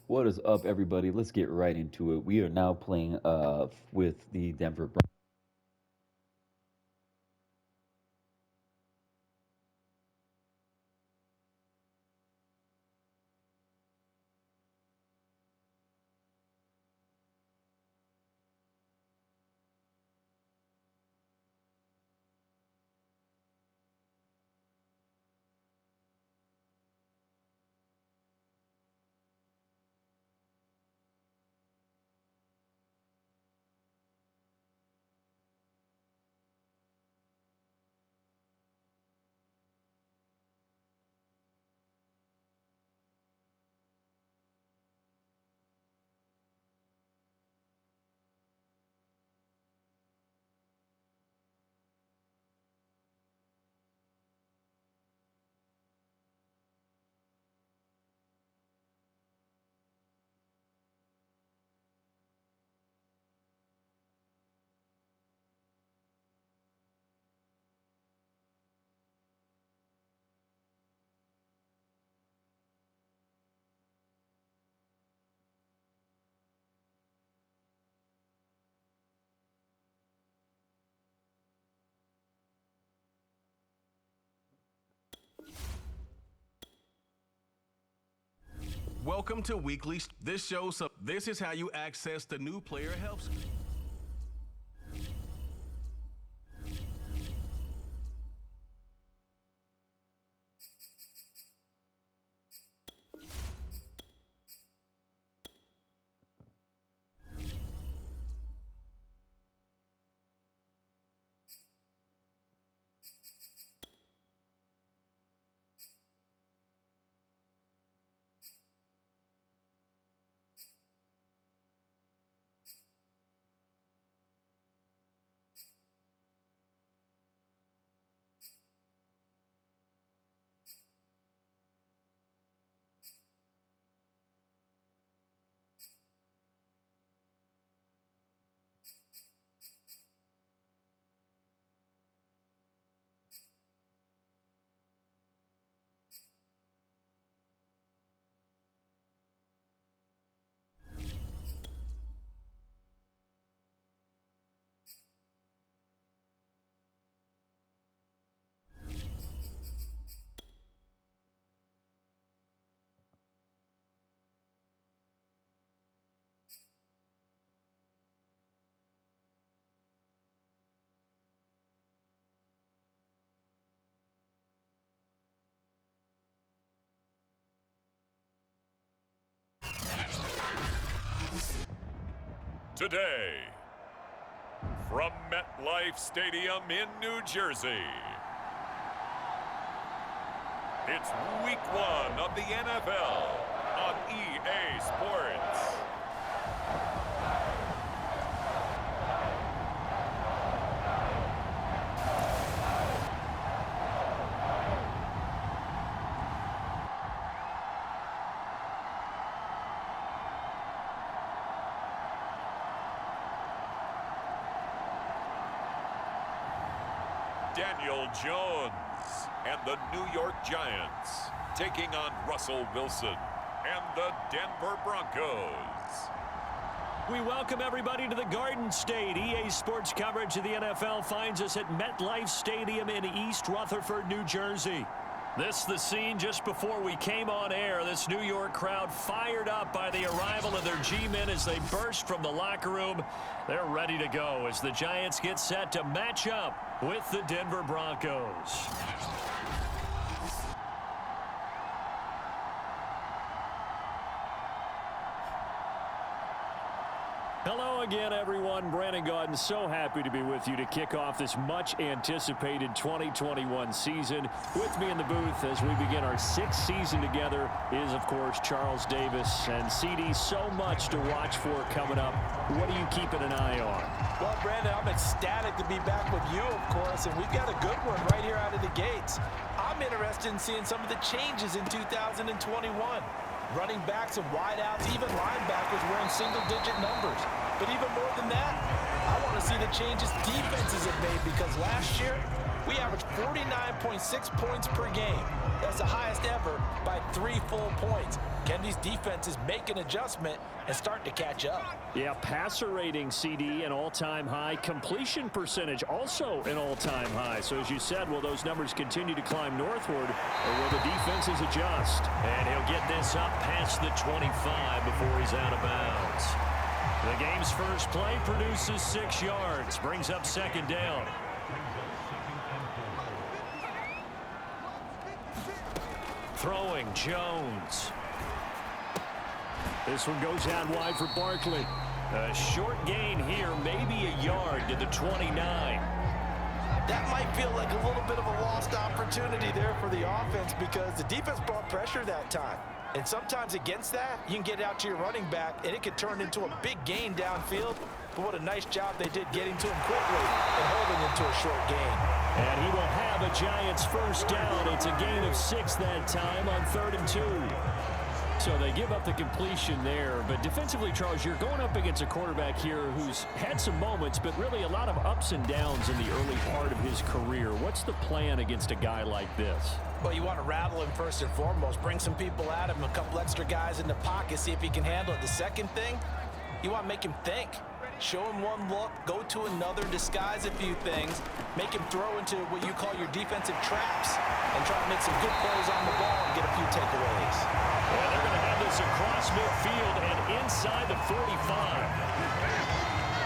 What is up, everybody? Let's get right into it. We are now playing with the Denver Broncos. Welcome to Weekly. This shows up. This is how you access the new player helps. Today, from MetLife Stadium in New Jersey, it's Week 1 of the NFL on EA Sports. Daniel Jones and the New York Giants taking on Russell Wilson and the Denver Broncos. We welcome everybody to the Garden State. EA Sports coverage of the NFL finds us at MetLife Stadium in East Rutherford, New Jersey. This is the scene just before we came on air. This New York crowd fired up by the arrival of their G-men as they burst from the locker room. They're ready to go as the Giants get set to match up with the Denver Broncos. Hello again, everyone. Brandon Gaudin, so happy to be with you to kick off this much-anticipated 2021 season. With me in the booth as we begin our sixth season together is, of course, Charles Davis. And, CD, so much to watch for coming up. What are you keeping an eye on? Well, Brandon, I'm ecstatic to be back with you, of course, and we've got a good one right here out of the gates. I'm interested in seeing some of the changes in 2021. Running backs and wideouts, even linebackers wearing single-digit numbers. But even more than that, I want to see the changes defenses have made because last year we averaged 49.6 points per game. That's the highest ever by 3 full points. Can these defenses make an adjustment and start to catch up? Yeah, passer rating, CD, an all-time high. Completion percentage, also an all-time high. So as you said, will those numbers continue to climb northward, or will the defenses adjust? And he'll get this up past the 25 before he's out of bounds. The game's first play produces 6 yards, brings up second down. Throwing, Jones. This one goes out wide for Barkley. A short gain here, maybe a yard to the 29. That might feel like a little bit of a lost opportunity there for the offense because the defense brought pressure that time. And sometimes against that, you can get out to your running back, and it could turn into a big gain downfield. But what a nice job they did getting to him quickly and holding him to a short gain. And he will have a Giants first down. It's a gain of 6 that time on 3rd and 2. So they give up the completion there. But defensively, Charles, you're going up against a quarterback here who's had some moments, but really a lot of ups and downs in the early part of his career. What's the plan against a guy like this? Well, you want to rattle him first and foremost. Bring some people at him, a couple extra guys in the pocket, see if he can handle it. The second thing, you want to make him think. Show him one look, go to another, disguise a few things, make him throw into what you call your defensive traps, and try to make some good plays on the ball and get a few takeaways. Well, they're going to have this across midfield and inside the 45.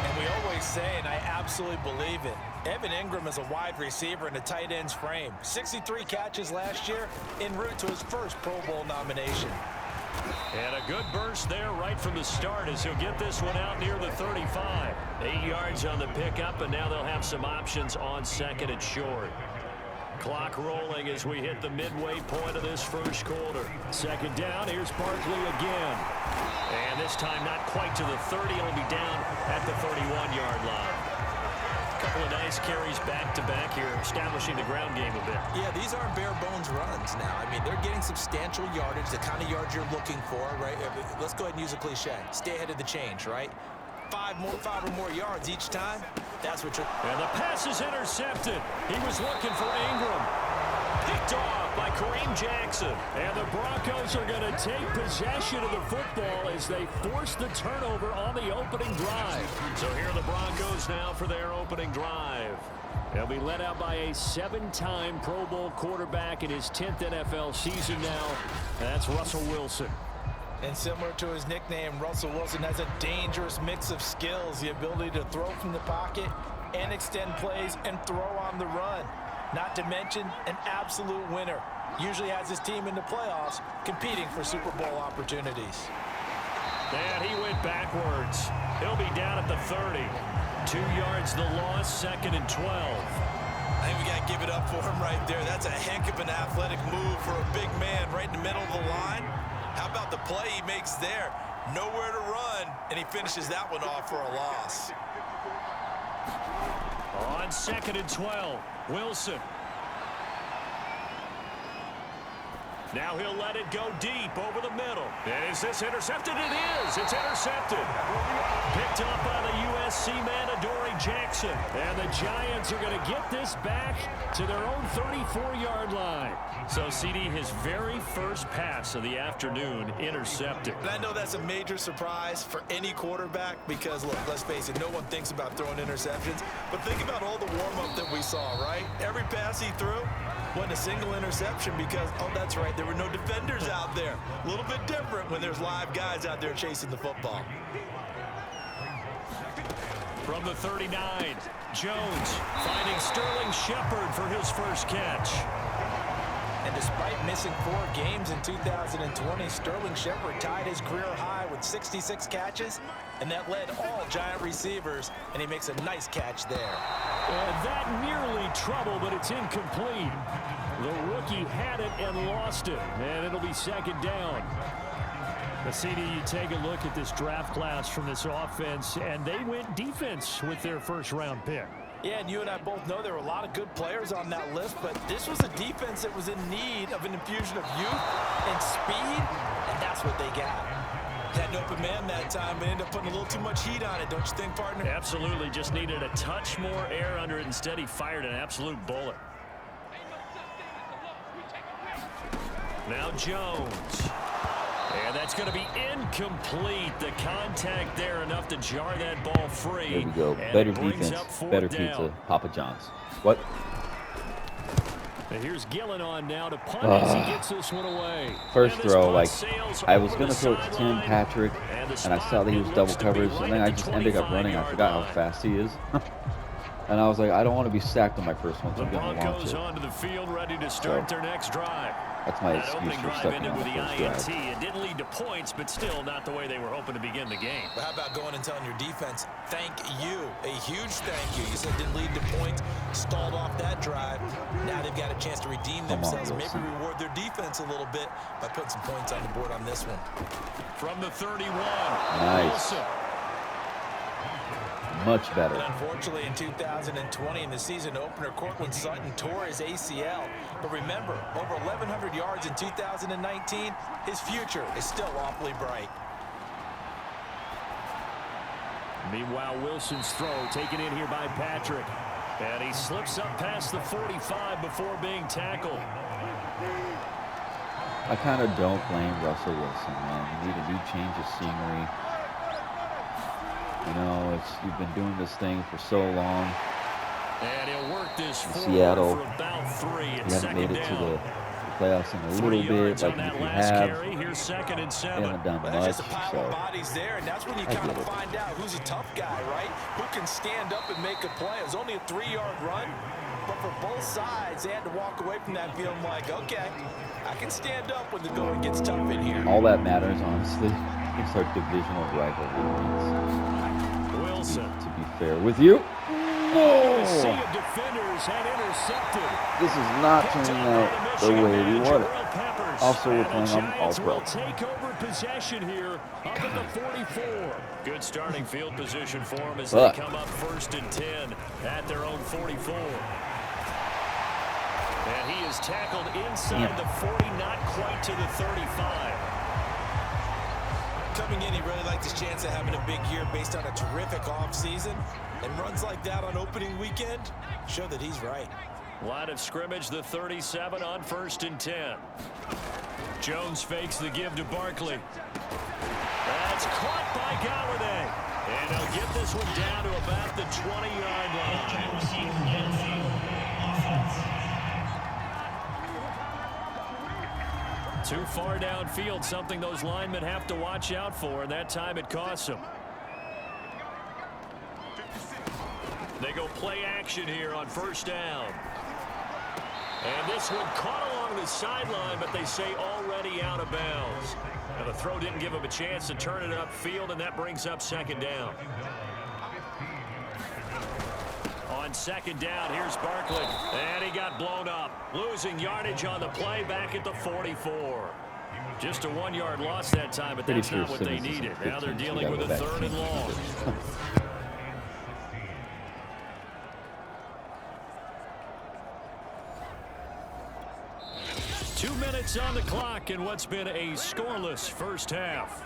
And we always say, and I absolutely believe it, Evan Ingram is a wide receiver in a tight end's frame. 63 catches last year, en route to his first Pro Bowl nomination. And a good burst there right from the start as he'll get this one out near the 35. 8 yards on the pickup, and now they'll have some options on second and short. Clock rolling as we hit the midway point of this first quarter. Second down, here's Barkley again. And this time not quite to the 30, it'll be down at the 31-yard line. Couple of nice carries back-to-back here, establishing the ground game a bit. Yeah, these aren't bare-bones runs now. I mean, they're getting substantial yardage, the kind of yards you're looking for, right? Let's go ahead and use a cliche. Stay ahead of the change, right? 5 or more yards each time. That's what you're... And the pass is intercepted. He was looking for Ingram. Picked off by Kareem Jackson. And the Broncos are going to take possession of the football as they force the turnover on the opening drive. So here are the Broncos now for their opening drive. They'll be led out by a 7-time Pro Bowl quarterback in his 10th NFL season now. That's Russell Wilson. And similar to his nickname, Russell Wilson has a dangerous mix of skills, the ability to throw from the pocket and extend plays and throw on the run. Not to mention an absolute winner. Usually has his team in the playoffs competing for Super Bowl opportunities. And he went backwards. He'll be down at the 30. 2 yards the loss, 2nd and 12. I think we got to give it up for him right there. That's a heck of an athletic move for a big man right in the middle of the line. How about the play he makes there? Nowhere to run, and he finishes that one off for a loss. On 2nd and 12, Wilson. Now he'll let it go deep over the middle. And is this intercepted? It is. It's intercepted. Picked up by the USC man, Adoree Jackson. And the Giants are going to get this back to their own 34-yard line. So, CD, his very first pass of the afternoon intercepted. And I know that's a major surprise for any quarterback because, look, let's face it, no one thinks about throwing interceptions. But think about all the warm-up that we saw, right? Every pass he threw wasn't a single interception because, oh, that's right, there were no defenders out there. A little bit different when there's live guys out there chasing the football. From the 39, Jones finding Sterling Shepard for his first catch. And despite missing 4 games in 2020, Sterling Shepard tied his career high with 66 catches, and that led all Giant receivers, and he makes a nice catch there. And that nearly trouble, but it's incomplete. The rookie had it and lost it, and it'll be 2nd down. The CD, you take a look at this draft class from this offense, and they went defense with their first-round pick. Yeah, and you and I both know there were a lot of good players on that list, but this was a defense that was in need of an infusion of youth and speed, and that's what they got. Had an open man that time, but ended up putting a little too much heat on it, don't you think, partner? Absolutely, just needed a touch more air under it. Instead, he fired an absolute bullet. Now Jones. And that's going to be incomplete. The contact there enough to jar that ball free. There we go. And Better defense, better pizza. Papa John's. What? And here's Gillen on now to punt as he gets this one away. First throw, like, I was going to throw it to Tim Patrick, and I saw that he was double coverage, and then I just ended up running. I forgot how fast he is. And I was like, I don't want to be sacked on my first one, so I'm going to launch it. Onto the field, ready to start their next drive. That's my excuse for sucking on the first drive. It didn't lead to points, but still not the way they were hoping to begin the game. But how about going and telling your defense, thank you, a huge thank you. You said it didn't lead to points, stalled off that drive. Now they've got a chance to redeem themselves, maybe reward their defense a little bit by putting some points on the board on this one. From the 31. Nice. Wilson. Much better. And unfortunately, in 2020, in the season opener, Cortland Sutton tore his ACL. But remember, over 1,100 yards in 2019, his future is still awfully bright. Meanwhile, Wilson's throw taken in here by Patrick. And he slips up past the 45 before being tackled. I kind of don't blame Russell Wilson, man. You need a new change of scenery. You know, you've been doing this thing for so long. And he'll work this in Seattle. For about 3. You haven't made it to the playoffs in a little bit, like if you have. Here's 2nd and 7. They haven't done But much, there's just a pile so of bodies there, and that's when you kind of find out who's a tough guy, right? Who can stand up and make a play. It was only a 3-yard run, but for both sides, they had to walk away from that feeling like, okay, I can stand up when the going gets tough in here. All that matters, honestly, is our divisional rivalry. Wilson. To be fair with you. Oh! Defenders had intercepted. This is not turning out the way we want it. Also, we're playing on All-Pro. Take over possession here up at the 44. Good starting field position for them as they come up 1st and 10 at their own 44. And he is tackled inside the 40, not quite to the 35. Coming in, he really liked his chance of having a big year based on a terrific offseason. And runs like that on opening weekend show that he's right. Line of scrimmage, the 37 on 1st and 10. Jones fakes the give to Barkley. That's caught by Galladay. And they'll get this one down to about the 20-yard line. Too far downfield, something those linemen have to watch out for, and that time it costs them. They go play action here on 1st down. And this one caught along the sideline, but they say already out of bounds. And the throw didn't give him a chance to turn it upfield, and that brings up 2nd down. On 2nd down, here's Barkley. And he got blown up. Losing yardage on the play back at the 44. Just a 1-yard loss that time, but that's not what they needed. Now they're dealing with a 3rd and long. 2 minutes on the clock in what's been a scoreless first half.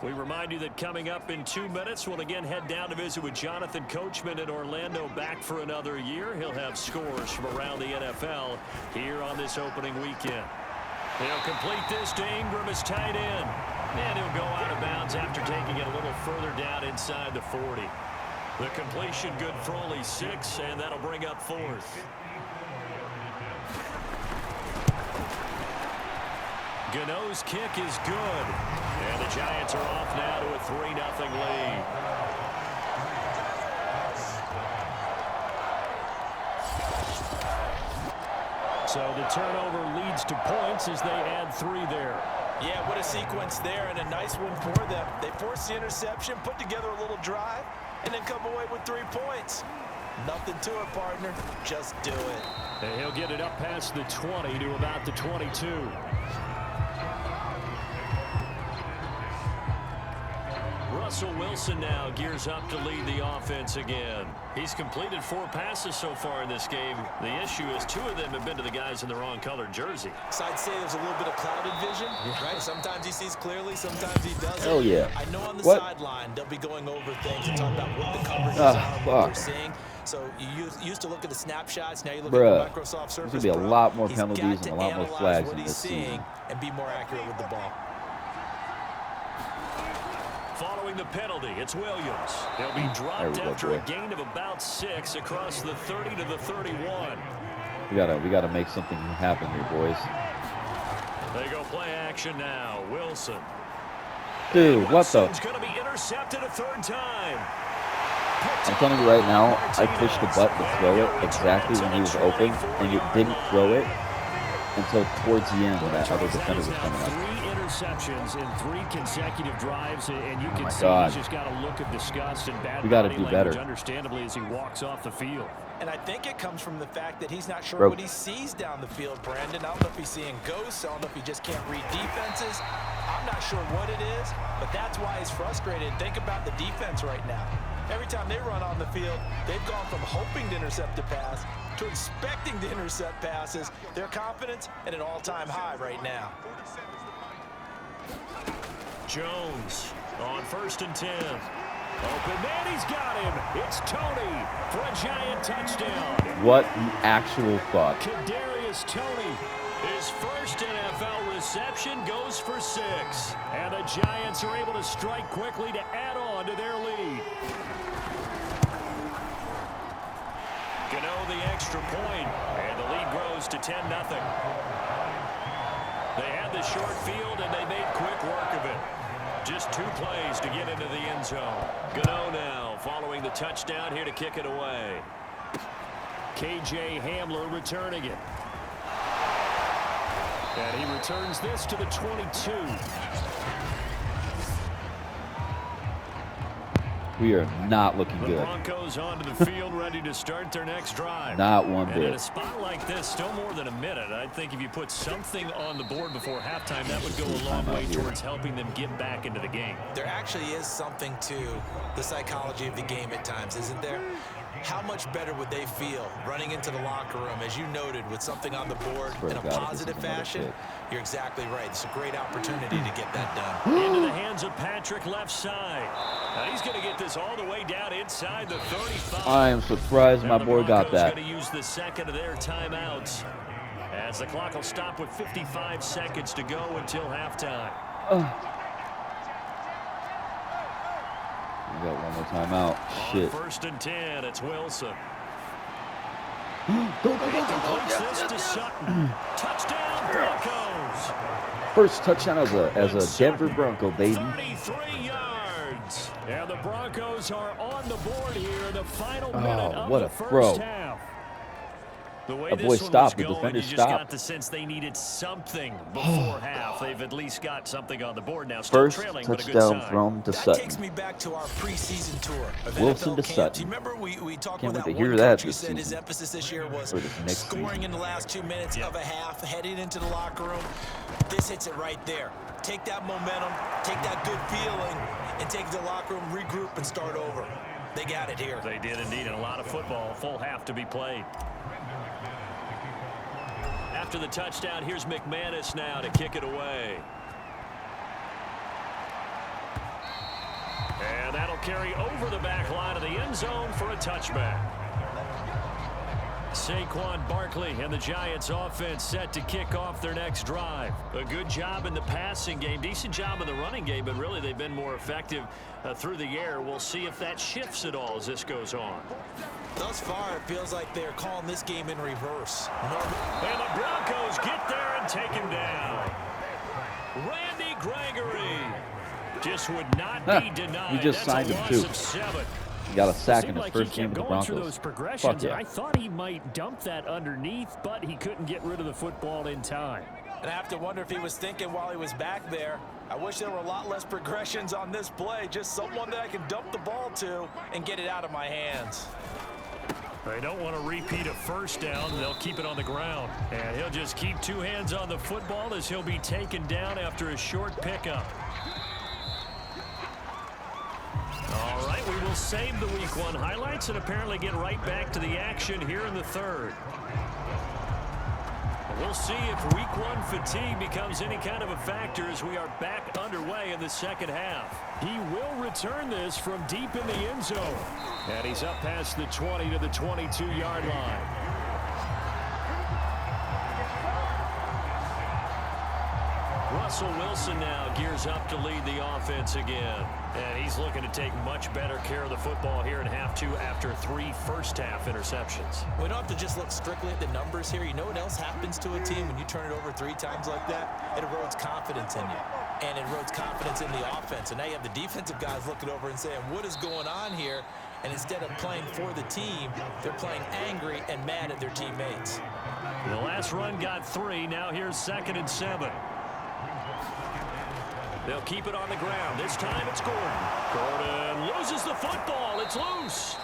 We remind you that coming up in 2 minutes, we'll again head down to visit with Jonathan Coachman in Orlando, back for another year. He'll have scores from around the NFL here on this opening weekend. He'll complete this to Ingram as tight end. And he'll go out of bounds after taking it a little further down inside the 40. The completion good for only 6, and that'll bring up 4th. Gano's kick is good. And the Giants are off now to a 3-0 lead. So the turnover leads to points as they add 3 there. Yeah, what a sequence there, and a nice one for them. They forced the interception, put together a little drive, and then come away with 3 points. Nothing to it, partner. Just do it. And he'll get it up past the 20 to about the 22. Russell Wilson now gears up to lead the offense again. He's completed 4 passes so far in this game. The issue is 2 of them have been to the guys in the wrong colored jersey. So I'd say there's a little bit of clouded vision, right? Sometimes he sees clearly, sometimes he doesn't. Hell yeah. I know on the sideline they'll be going over things and talking about what the coverages are, what they're seeing. So you used to look at the snapshots. Now you look Bruh, at the Microsoft Surface there's going to be a Pro. lot more He's penalties got and to a lot more analyze flags what in he's this seeing season. and be more accurate with the ball. Following the penalty, it's Williams. He'll be dropped after a gain of about 6 across the 30 to the 31. We gotta make something happen here, boys. They go play action now. Wilson. Dude, what the? Wilson's going to be intercepted a 3rd time. I'm telling you right now, I pushed the button to throw it exactly when he was open, and it didn't throw it until towards the end when that other defender was coming up. 3 interceptions in 3 consecutive drives, and you can see he's just got a look of disgust and bad body language, understandably, as he walks off the field. And I think it comes from the fact that he's not sure what he sees down the field, Brandon. I don't know if he's seeing ghosts. I don't know if he just can't read defenses. I'm not sure what it is, but that's why he's frustrated. Think about the defense right now. Every time they run on the field, they've gone from hoping to intercept a pass to expecting to intercept passes. Their confidence at an all-time high right now. Jones on 1st and 10. Open man, he's got him. It's Tony for a giant touchdown. What the actual fuck? Kadarius Toney, his first NFL reception, goes for 6. And the Giants are able to strike quickly to add on to their lead. Gano the extra point, and the lead grows to 10-0. They had the short field, and they made quick work of it. Just 2 plays to get into the end zone. Gano now following the touchdown here to kick it away. KJ Hamler returning it. And he returns this to the 22. We are not looking good. The Broncos onto the field, ready to start their next drive. Not one And in a bit. spot like this, still more than a minute. I think if you put something on the board before halftime, that would go a long way towards helping them get back into the game. There actually is something to the psychology of the game at times, isn't there? How much better would they feel running into the locker room, as you noted, with something on the board in a positive fashion? You're exactly right. It's a great opportunity to get that done. Into the hands of Patrick, left side. Now he's going to get this all the way down inside the 35. I am surprised my boy got that. Going to use the second of their timeouts, as the clock will stop with 55 seconds to go until halftime. We got one more timeout. Shit. On 1st and 10, it's Wilson. Go. This to Sutton. Touchdown, Broncos. First touchdown as a Denver Bronco, baby. 33 yards. And the Broncos are on the board here in the final minute of what the a first throw. half. The way That boy this one stopped. was The going, defender you just stopped. got the sense they needed something before half. They've at least got something on the board now. Still First trailing, but a good touchdown sign. thrown to That Sutton. takes me back to our preseason tour of Wilson NFL to camp. Sutton. Do you remember we talked Can't with wait that to hear one that coach who this said his season. emphasis this year was Or this next scoring season. in the last 2 minutes of a half, heading into the locker room. This hits it right there. Take that momentum, take that good feeling, and take the locker room, regroup, and start over. They got it here. They did indeed, and a lot of football, full half to be played. After the touchdown, here's McManus now to kick it away. And that'll carry over the back line of the end zone for a touchback. Saquon Barkley and the Giants offense set to kick off their next drive. A good job in the passing game, decent job in the running game, but really they've been more effective through the air. We'll see if that shifts at all as this goes on. Thus far, it feels like they're calling this game in reverse. And the Broncos get there and take him down. Randy Gregory just would not be denied. We just signed him, too. He got a sack in his first game with the Broncos. Those progressions, Fuck yeah. and I thought he might dump that underneath, but he couldn't get rid of the football in time. And I have to wonder if he was thinking while he was back there, I wish there were a lot less progressions on this play. Just someone that I can dump the ball to and get it out of my hands. They don't want to repeat a first down. They'll keep it on the ground. And he'll just keep 2 hands on the football as he'll be taken down after a short pickup. All right, we will save the Week 1 highlights and apparently get right back to the action here in the third. We'll see if week 1 fatigue becomes any kind of a factor as we are back underway in the second half. He will return this from deep in the end zone. And he's up past the 20 to the 22-yard line. Russell Wilson now gears up to lead the offense again. And he's looking to take much better care of the football here in half 2 after 3 first-half interceptions. We don't have to just look strictly at the numbers here. You know what else happens to a team when you turn it over 3 times like that? It erodes confidence in you. And it erodes confidence in the offense. And now you have the defensive guys looking over and saying, what is going on here? And instead of playing for the team, they're playing angry and mad at their teammates. The last run got 3. Now here's 2nd and 7. They'll keep it on the ground. This time it's Gordon. Gordon loses the football. It's loose.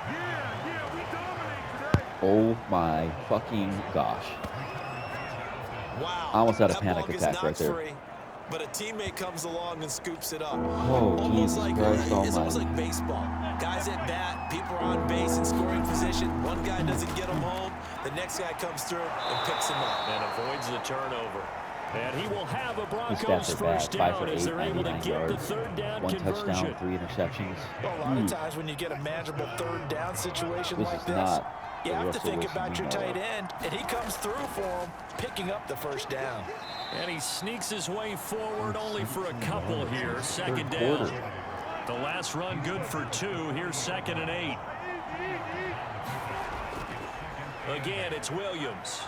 We dominate today. Oh my fucking gosh. Wow. I almost had a That panic ball gets attack right knocked there. free, but a teammate comes along and scoops it up. Oh, Jesus Christ It's almost almighty. like baseball. Guys at bat, people are on base in scoring position. One guy doesn't get him home. The next guy comes through and picks him up. And avoids the turnover. And he will have a His Broncos stats are first bad. 5 down for 8, as they're able to 99 get the yards. 3rd down 1 conversion. touchdown, 3 interceptions. Well, a lot of times when you get a manageable 3rd down situation This like is this, not you the have to Russell think Wilson about your we know tight of. end, and he comes through for him, picking up the 1st down. And he sneaks his way forward only for a couple here. 2nd Third down. quarter. The last run good for 2. Here's 2nd and 8. Again, it's Williams.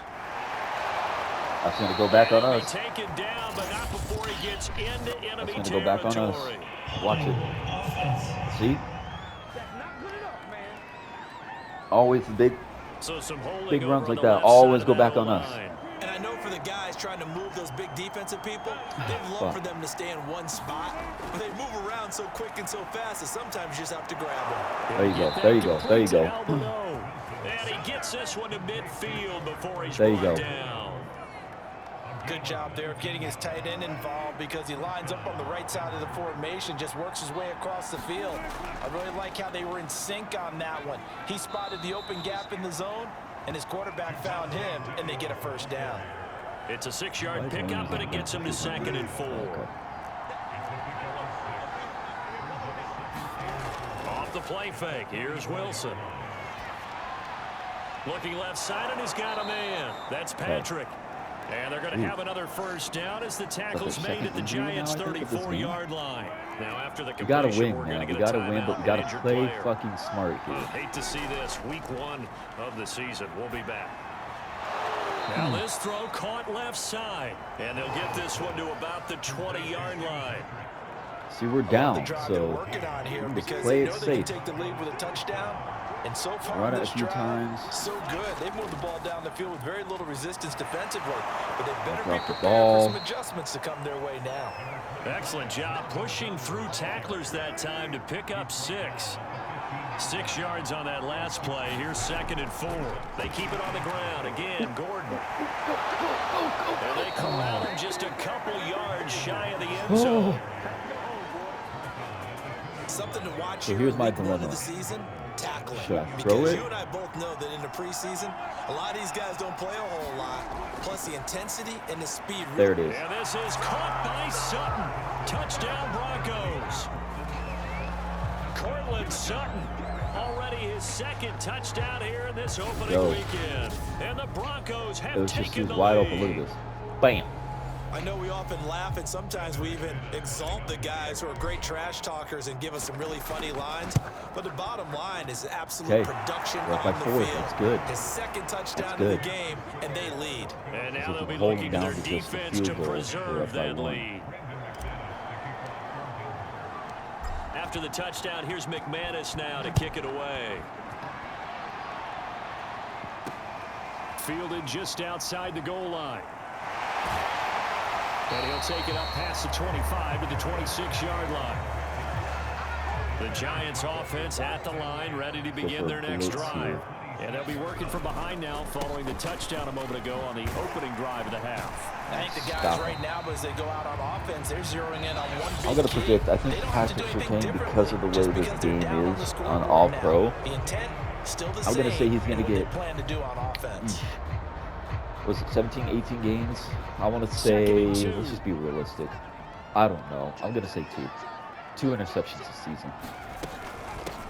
That's going to go back on us. Taken down, but not before he gets into enemy That's going to go back on us. territory. Watch it. See? Always the big So some holding Big over runs on like the that left always side go of back that on us. line. And I know for the guys trying to move those big defensive people, they'd love for them to stay in one spot, but they move around so quick and so fast that sometimes you just have to grab them. There you go. Get There you that go. There you complete go. to Alvarado. And he gets this one to midfield before he's There you brought go. down. Good job there of getting his tight end involved because he lines up on the right side of the formation, just works his way across the field. I really like how they were in sync on that one. He spotted the open gap in the zone, and his quarterback found him, and they get a 1st down. It's a 6-yard pickup, and it gets him to 2nd and 4. Off the play fake, here's Wilson. Looking left side, and he's got a man. That's Patrick. And they're going to have another 1st down as the tackle's made at the Giants' 34-yard line. Now after the You gotta completion, win, we're going to man. get You a gotta win, timeout, but you gotta injured play player. fucking smart here. Hate to see this. Week 1 of the season. We'll be back. Now this throw caught left side. And they'll get this one to about the 20-yard line. See, we're The down, drive they're so working on here just because play they it know they can safe. take the lead with a touchdown. And so far Run it a this few drive, times. so good. They've moved the ball down the field with very little resistance defensively. But they better be Drop the prepared ball. for some adjustments to come their way now. Excellent job pushing through tacklers that time to pick up 6. 6 yards on that last play. Here's 2nd and 4. They keep it on the ground. Again, Gordon. And they corral him just a couple yards shy of the end zone. Something to watch So here here's in my week 1 dilemma. of the season, tackling. Should I because throw it? you and I both know that in the preseason, a lot of these guys don't play a whole lot. Plus the intensity and the speed. There it is. And this is caught by Sutton. Touchdown Broncos. Cortland Sutton. Already his 2nd touchdown here in this opening weekend. And the Broncos have It was just taken he's the wide lead. open. Look at this. Bam. I know we often laugh and sometimes we even exalt the guys who are great trash talkers and give us some really funny lines. But the bottom line is absolute production We're up by on the 4. field. That's good. His 2nd touchdown of That's the good. game, and they lead. And now As if they'll we be hold looking them to their down to just a defense field to goal, we're preserve up by that 1. lead. After the touchdown, here's McManus now to kick it away. Fielded just outside the goal line. And he'll take it up past the 25 to the 26-yard line. The Giants offense at the line, ready to begin their next drive. And they'll be working from behind now following the touchdown a moment ago on the opening drive of the half. I think the guys right now, as they go out on offense, they're zeroing in on one big I'm going to key. predict, I think They don't have to do Patrick anything Surtain, because of the way just this because they're game down the is scoreboard on now. All-Pro, The intent still the I'm going to say same he's going in to what get they plan to do on offense. Was it 17, 18 games? I want to say, let's just be realistic. I don't know. I'm going to say 2. 2 interceptions this season.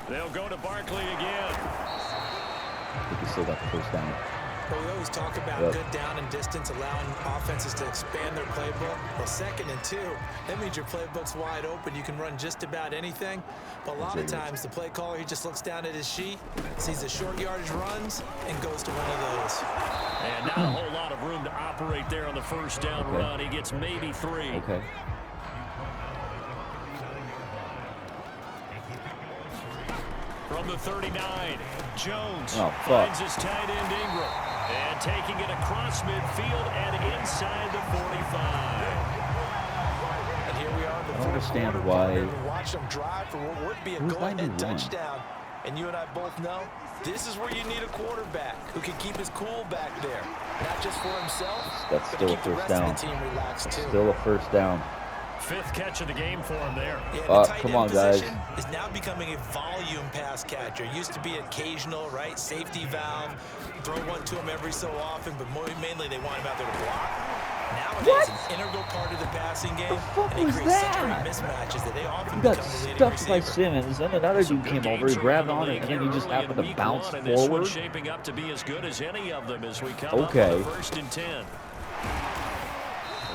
They'll go to Barkley again. I think he still got the first down. Well, we always talk about good down and distance, allowing offenses to expand their playbook. Well, 2nd and 2, that means your playbook's wide open. You can run just about anything. But a lot of times, the play caller, he just looks down at his sheet, sees the short yardage runs, and goes to one of those. And not a whole lot of room to operate there on the first down run. He gets maybe 3. Okay. From the 39, Jones finds his tight end Ingram. And taking it across midfield and inside the 45. And here we are in the I don't understand why. Watch them drive for what would be a go-ahead touchdown. And you and I both know this is where you need a quarterback who can keep his cool back there. Not just for himself, That's but still to a keep the first rest down. of the team relaxed too. Still a first down. 5th catch of the game for him there. Yeah, the tight come end on, guys. position is now becoming a volume pass catcher. Used to be occasional, right? Safety valve. Throw one to him every so often, but mainly they want him out there to block. Nowadays, an integral part of the passing game, and they create such great mismatches that they often Got become the leading stuffed receiver. by Simmons, and another dude came over, he grabbed on it, and then he just happened to bounce forward. Shaping up to be as good as any of them as we come up Okay. on the 1st and 10.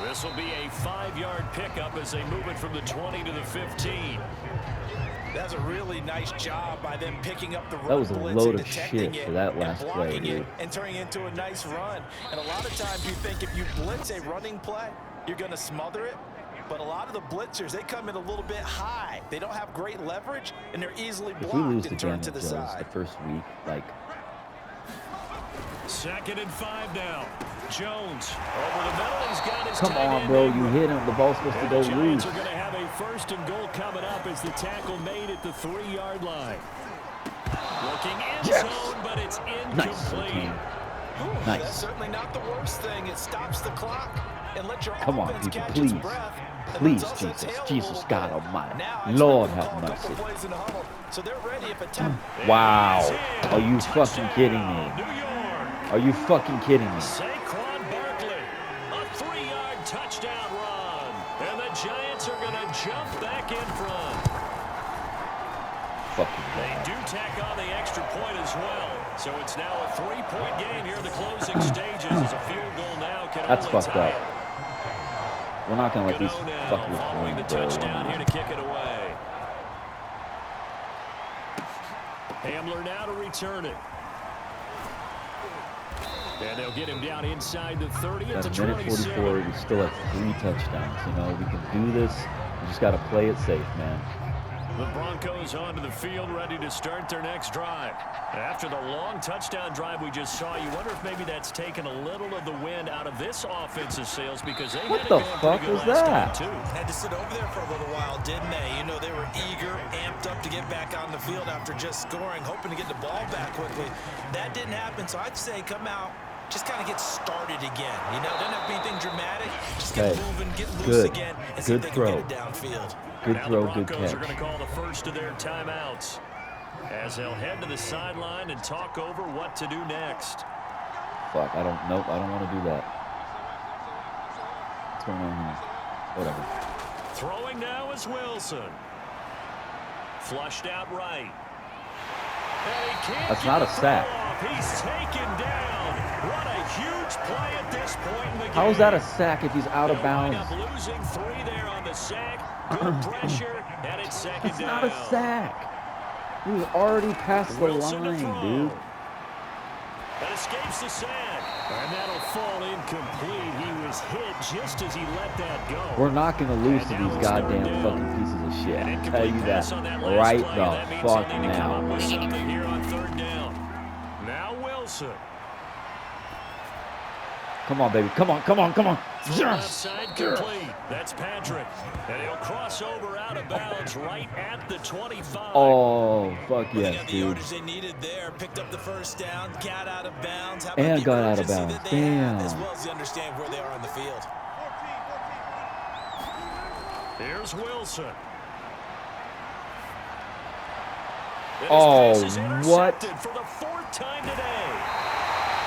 This will be a 5-yard pickup as they move it from the 20 to the 15. That's a really nice job by them picking up the run. That was a blitz load and of detecting shit it for that and last play, blocking dude. it and turning it into a nice run. And a lot of times you think if you blitz a running play, you're going to smother it. But a lot of the blitzers, they come in a little bit high. They don't have great leverage, and they're easily If we lose blocked to and turned to Daniel the Jones side. the first week, like, 2nd and 5 now. Jones over the middle. He's got his come tight on, end bro, Ingram. you hit him. The ball's supposed to And go the Giants loose. are going to have a 1st and goal coming up as the tackle made at the 3-yard line. Looking in zone, but it's incomplete. Nice. That's certainly not the worst thing. It stops the clock and lets your Come on, offense people, catch please. its breath. And Please, lets us Jesus. exhale a Jesus, little God bit. Almighty. Now, I Lord expect them have to call a couple mercy. plays in the huddle, so they're ready if a temp. Wow. He's in. Are you fucking kidding me? Touchdown, New York. Are you fucking kidding me? Saquon Barkley, a 3-yard touchdown run. And the Giants are going to jump back in front. Fucking They God. do tack on the extra point as well. So it's now a 3-point game here in the closing stages as a field goal now can That's only fucked tie up. it. We're not going to let these Gano now fuckers following win, the bro. touchdown here to kick it away. Hamler now to return it. And they'll get him down inside the 30 at the That's minute 44. 27. We still have 3 touchdowns. You know, we can do this. We just got to play it safe, man. The Broncos onto the field, ready to start their next drive. After the long touchdown drive we just saw, you wonder if maybe that's taken a little of the wind out of this offensive sails because they What had it the going fuck pretty good was last that? game, too. Had to sit over there for a little while, didn't they? You know, they were eager, amped up to get back on the field after just scoring, hoping to get the ball back quickly. That didn't happen, so I'd say come out, just kind of get started again. You know, doesn't have to be anything dramatic. Just get moving, get loose again, and see if they can get it downfield. Good Now throw, the good Broncos catch. are going to call the first of their timeouts as they'll head to the sideline and talk over what to do next. Fuck, I don't want to do that. What's going on here? Whatever. Throwing now is Wilson. Flushed out right. And he can't That's get not a the throw sack. off. He's taken down. What a huge play at this point in the game. How is that a sack if he's out of They'll wind bounds? up losing 3 there on the sack. Good pressure, and it's 2nd That's down. not a sack. He was already past the Wilson to line, throw. dude. That escapes the sack. And that'll fall incomplete. He was hit just as he let that go. We're not going to lose to these goddamn fucking pieces of shit. I tell you that right the fuck now. With something here on 3rd down. Now Wilson. Come on, baby. Come on, come on, come on. Left Yes. side complete. That's Patrick. And he'll cross over out of bounds right at the 25. Oh, fuck They yes, got the dude. yardage they needed there. Picked up the first down, got out of bounds. How about And the got out of urgency bounds. that they have, Damn. as well as they understand where they are on the field. Here's Wilson. And his Oh, pass is what? intercepted for the 4th time today.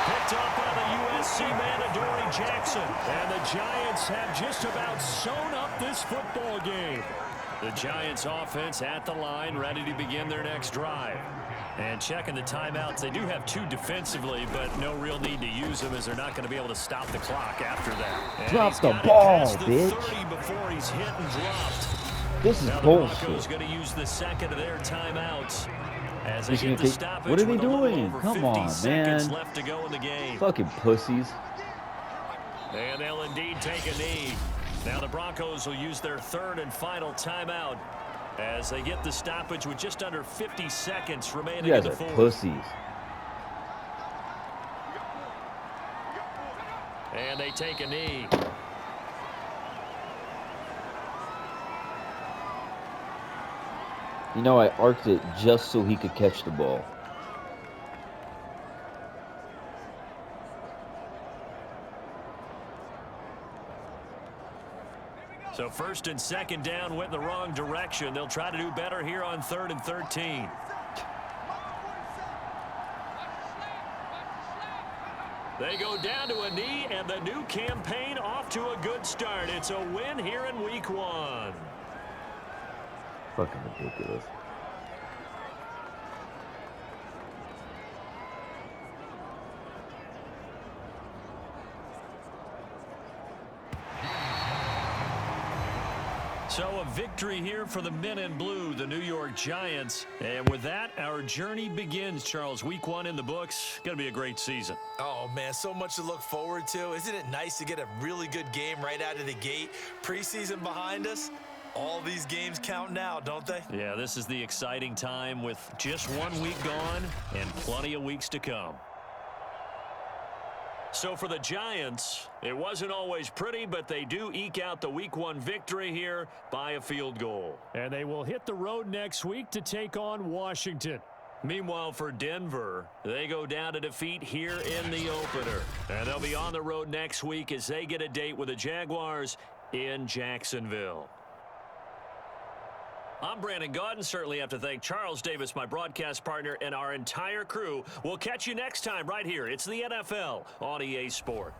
Picked up by the U.S. see Mandadori Jackson. And the Giants have just about sewn up this football game. The Giants offense at the line, ready to begin their next drive. And checking the timeouts, they do have 2 defensively, but no real need to use them as they're not going to be able to stop the clock after that. And Drop the ball, bitch. 30 before he's hit and dropped. This is now bullshit. The Broncos going to use the second of their timeouts as they get the stoppage. What are they with a little doing? over Come 50 on, seconds man. left to go in the game. Fucking pussies. And they'll indeed take a knee. Now the Broncos will use their 3rd and final timeout as they get the stoppage with just under 50 seconds remaining You guys in the are 4th. pussies. And they take a knee. You know, I arced it just so he could catch the ball. So 1st and 2nd down went in the wrong direction. They'll try to do better here on 3rd and 13. They go down to a knee, and the new campaign off to a good start. It's a win here in week 1. Fucking ridiculous. So a victory here for the men in blue, the New York Giants. And with that, our journey begins, Charles. Week 1 in the books. Going to be a great season. Oh, man, so much to look forward to. Isn't it nice to get a really good game right out of the gate? Preseason behind us. All these games count now, don't they? Yeah, this is the exciting time with just 1 week gone and plenty of weeks to come. So for the Giants, it wasn't always pretty, but they do eke out the week 1 victory here by a field goal. And they will hit the road next week to take on Washington. Meanwhile, for Denver, they go down to defeat here in the opener. And they'll be on the road next week as they get a date with the Jaguars in Jacksonville. I'm Brandon Gaudin. Certainly have to thank Charles Davis, my broadcast partner, and our entire crew. We'll catch you next time right here. It's the NFL on EA Sport.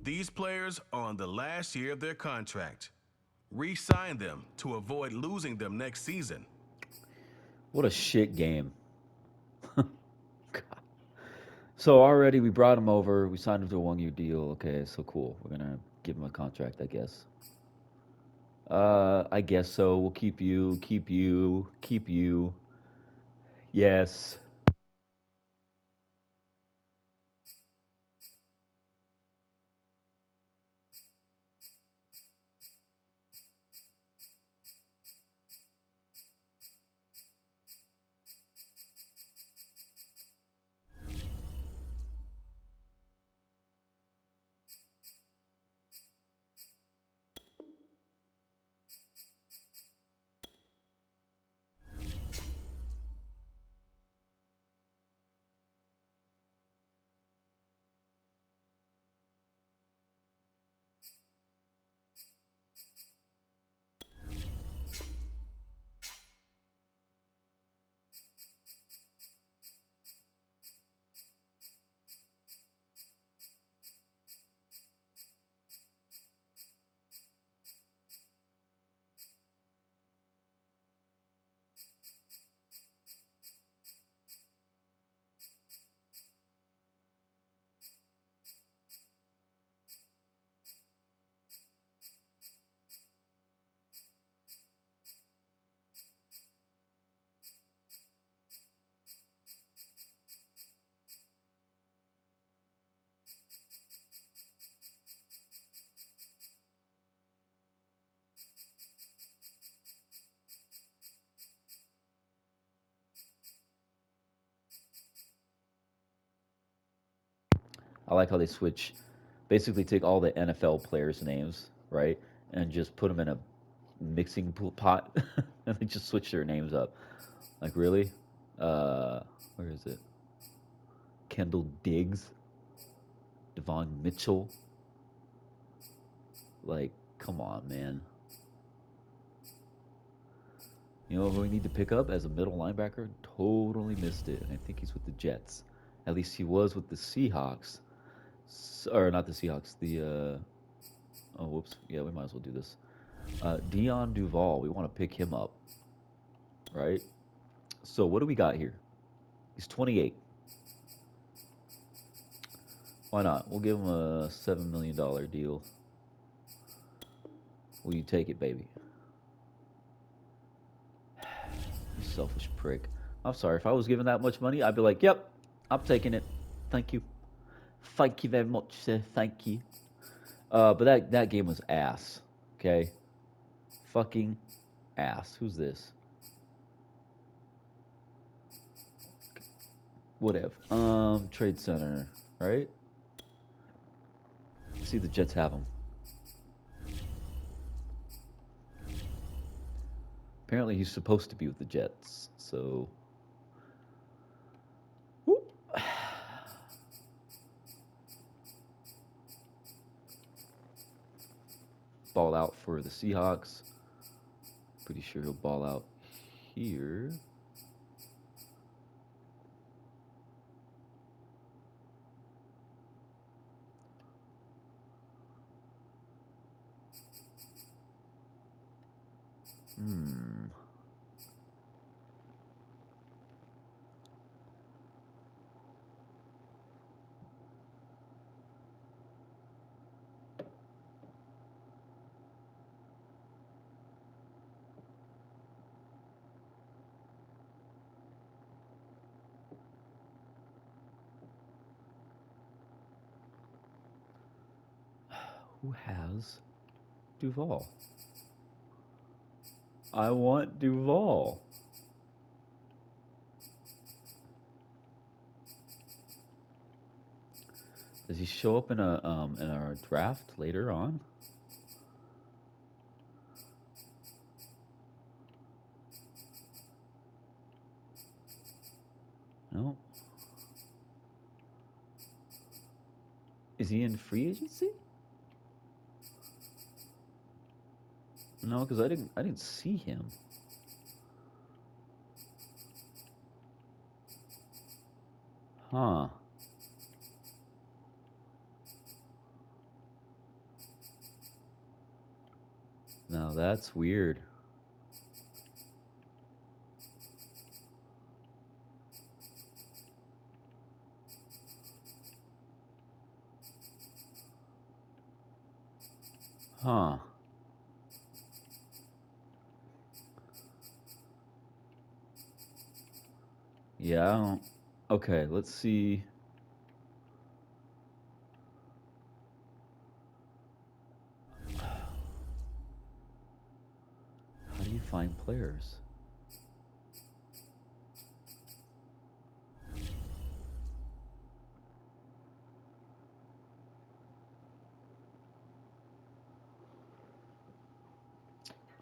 These players are on the last year of their contract. Re-sign them to avoid losing them next season. What a shit game. God. So already we brought him over. We signed him to a 1-year deal. Okay, so cool. We're going to give him a contract, I guess. I guess so. We'll keep you. Yes. I like how they switch, basically take all the NFL players' names, right, and just put them in a mixing pot, and they just switch their names up. Like, really? Where is it? Kendall Diggs, Devon Mitchell. Like, come on, man. You know who we need to pick up as a middle linebacker? Totally missed it. I think he's with the Jets. At least he was with the Seahawks. Or not the Seahawks. The oh, whoops. Yeah, we might as well do this. Dion Duvall. We want to pick him up, right? So what do we got here? He's 28. Why not? We'll give him a $7 million deal. Will you take it, baby? You selfish prick. I'm sorry. If I was given that much money, I'd be like, yep, I'm taking it. Thank you. Thank you very much, sir. Thank you. But that game was ass. Okay? Fucking ass. Who's this? Whatever. Trade Center, right? Let's see, the Jets have him. Apparently he's supposed to be with the Jets, so... Whoop. Ball out for the Seahawks. Pretty sure he'll ball out here. Who has Duvall? I want Duvall. Does he show up in our draft later on? No. Is he in free agency? No, because I didn't see him. Huh. Now that's weird. Huh. Yeah, I don't... Okay, let's see. How do you find players?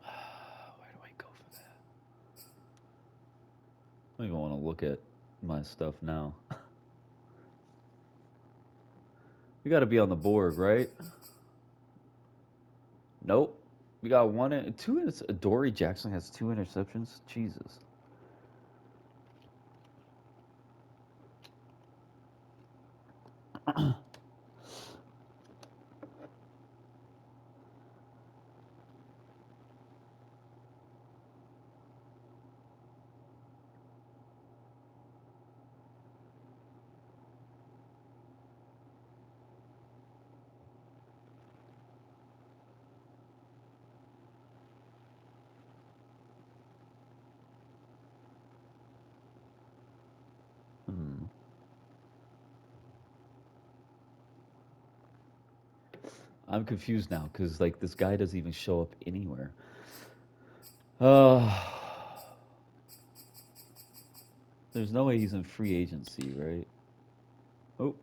Where do I go for that? I don't even want to look at my stuff now. We got to be on the board, right? Nope. We got two. Dory Jackson has 2 interceptions. Jesus. I'm confused now because like this guy doesn't even show up anywhere. There's no way he's in free agency, right? Oh,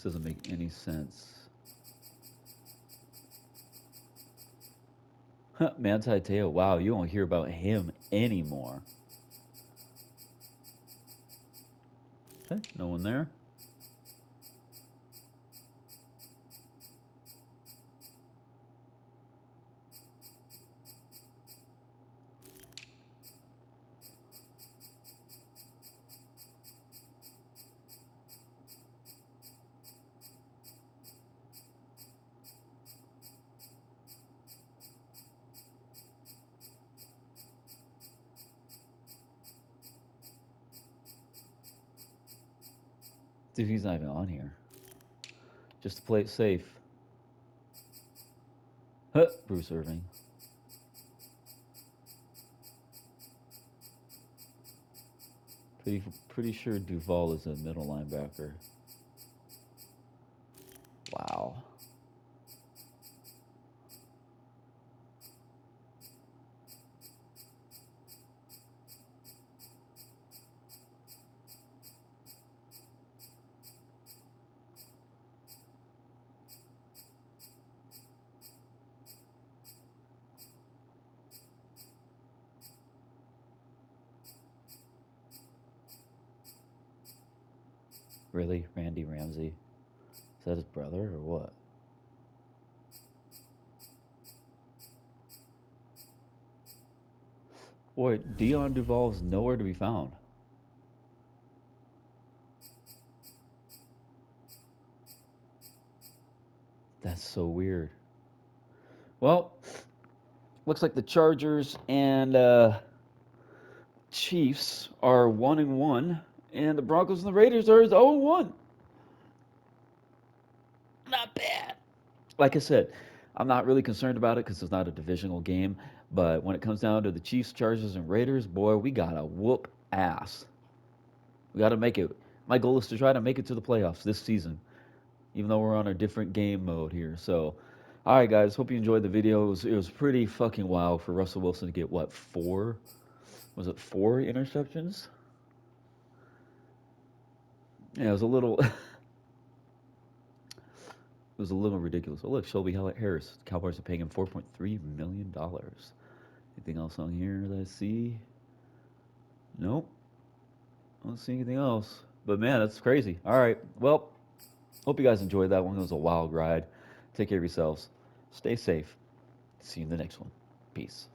This doesn't make any sense. Manti Te'o, wow, you won't hear about him anymore. Okay, no one there. Dude, he's not even on here. Just to play it safe. Huh, Bruce Irving. Pretty sure Duval is a middle linebacker. Wow. Really? Randy Ramsey? Is that his brother or what? Boy, Dion Duval is nowhere to be found. That's so weird. Well, looks like the Chargers and Chiefs are 1-1, and the Broncos and the Raiders are 0-1. Not bad. Like I said, I'm not really concerned about it because it's not a divisional game. But when it comes down to the Chiefs, Chargers, and Raiders, boy, we gotta whoop ass. We gotta make it. My goal is to try to make it to the playoffs this season, even though we're on a different game mode here. So, all right, guys, hope you enjoyed the video. It was pretty fucking wild for Russell Wilson to get, what, 4? Was it 4 interceptions? Yeah, it was a little... it was a little ridiculous. Oh, look, Shelby Harris. Cowboys are paying him $4.3 million. Anything else on here that I see? Nope. I don't see anything else. But, man, that's crazy. All right, well, hope you guys enjoyed that one. It was a wild ride. Take care of yourselves. Stay safe. See you in the next one. Peace.